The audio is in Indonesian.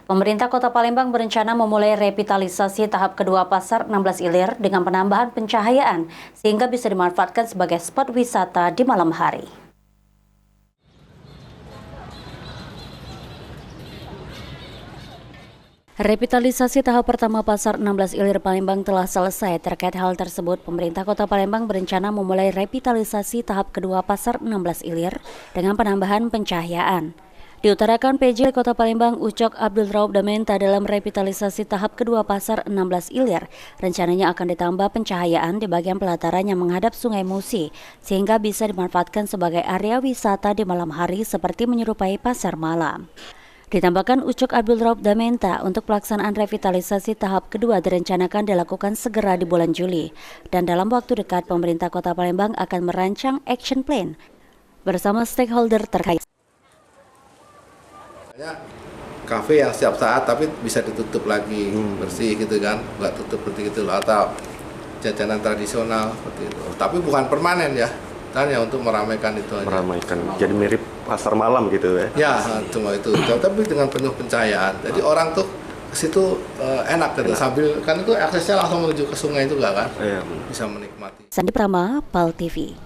Pemerintah Kota Palembang berencana memulai revitalisasi tahap kedua Pasar 16 Ilir dengan penambahan pencahayaan sehingga bisa dimanfaatkan sebagai spot wisata di malam hari. Revitalisasi tahap pertama Pasar 16 Ilir Palembang telah selesai. Terkait hal tersebut, pemerintah Kota Palembang berencana memulai revitalisasi tahap kedua Pasar 16 Ilir dengan penambahan pencahayaan. Diutarakan PJ Kota Palembang Ucok Abdul Raub Damenta dalam revitalisasi tahap kedua Pasar 16 Ilir, rencananya akan ditambah pencahayaan di bagian pelataran yang menghadap Sungai Musi, sehingga bisa dimanfaatkan sebagai area wisata di malam hari seperti menyerupai pasar malam. Ditambahkan Ucok Abdul Raub Damenta, untuk pelaksanaan revitalisasi tahap kedua direncanakan dilakukan segera di bulan Juli. Dan dalam waktu dekat, pemerintah Kota Palembang akan merancang action plan bersama stakeholder terkait. Kafe yang setiap saat tapi bisa ditutup lagi, bersih gitu kan, nggak tutup seperti itu, atau jajanan tradisional seperti itu. Tapi bukan permanen ya, hanya untuk meramaikan itu aja. Meramaikan, jadi mirip pasar malam gitu ya? Ya, cuma itu, tapi dengan penuh pencahayaan. Jadi orang tuh ke situ enak gitu, sambil kan itu aksesnya langsung menuju ke sungai juga kan, bisa menikmati. Sandi Prama, PAL TV.